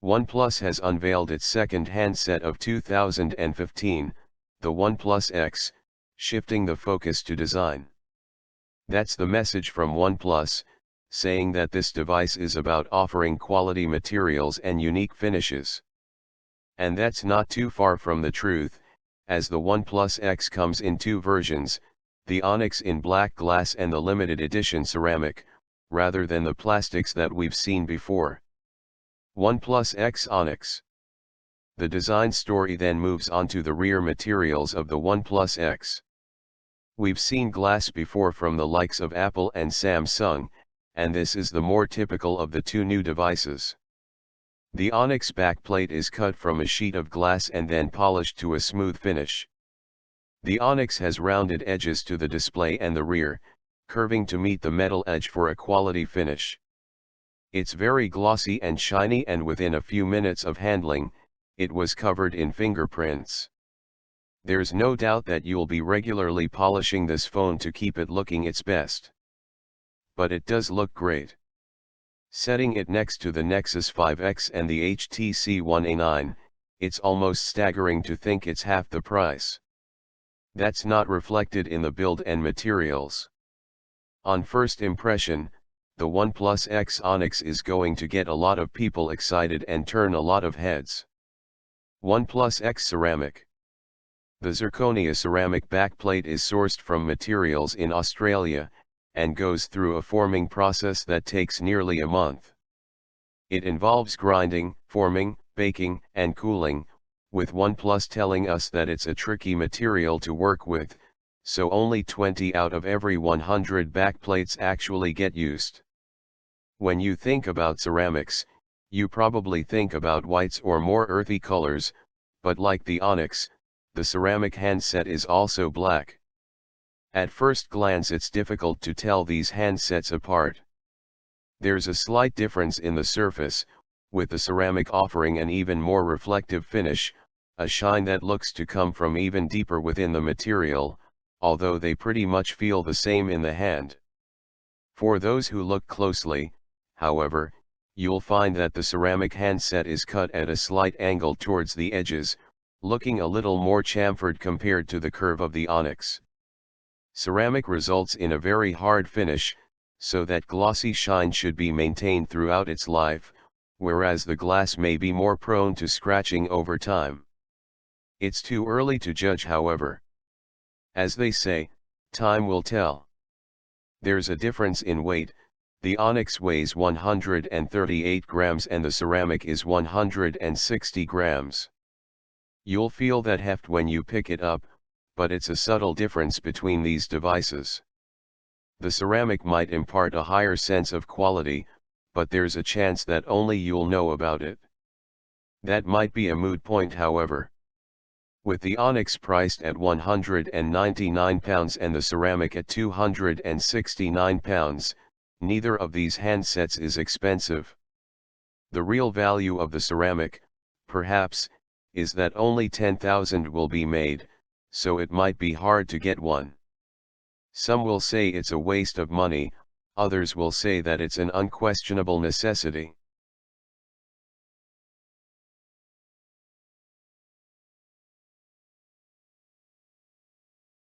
OnePlus has unveiled its second handset of 2015, the OnePlus X, shifting the focus to design. That's the message from OnePlus, saying that this device is about offering quality materials and unique finishes. And that's not too far from the truth, as the OnePlus X comes in two versions, the Onyx in black glass and the limited edition ceramic, rather than the plastics that we've seen before. OnePlus X Onyx. The design story then moves on to the rear materials of the OnePlus X. We've seen glass before from the likes of Apple and Samsung, and this is the more typical of the two new devices. The Onyx backplate is cut from a sheet of glass and then polished to a smooth finish. The Onyx has rounded edges to the display and the rear, curving to meet the metal edge for a quality finish. It's very glossy and shiny, and within a few minutes of handling, it was covered in fingerprints. There's no doubt that you'll be regularly polishing this phone to keep it looking its best. But it does look great. Setting it next to the Nexus 5X and the HTC One A9, it's almost staggering to think it's half the price. That's not reflected in the build and materials. On first impression, the OnePlus X Onyx is going to get a lot of people excited and turn a lot of heads. OnePlus X Ceramic. The zirconia ceramic backplate is sourced from materials in Australia, and goes through a forming process that takes nearly a month. It involves grinding, forming, baking, and cooling, with OnePlus telling us that it's a tricky material to work with, so only 20 out of every 100 backplates actually get used. When you think about ceramics, you probably think about whites or more earthy colors, but like the Onyx, the ceramic handset is also black. At first glance it's difficult to tell these handsets apart. There's a slight difference in the surface, with the ceramic offering an even more reflective finish, a shine that looks to come from even deeper within the material, although they pretty much feel the same in the hand. For those who look closely, however, you'll find that the ceramic handset is cut at a slight angle towards the edges, looking a little more chamfered compared to the curve of the Onyx. Ceramic results in a very hard finish, so that glossy shine should be maintained throughout its life, whereas the glass may be more prone to scratching over time. It's too early to judge, however. As they say, time will tell. There's a difference in weight. The Onyx weighs 138 grams and the ceramic is 160 grams. You'll feel that heft when you pick it up, but it's a subtle difference between these devices. The ceramic might impart a higher sense of quality, but there's a chance that only you'll know about it. That might be a moot point, however. With the Onyx priced at £199 and the ceramic at £269, neither of these handsets is expensive. The real value of the ceramic, perhaps, is that only 10,000 will be made, so it might be hard to get one. Some will say it's a waste of money, others will say that it's an unquestionable necessity.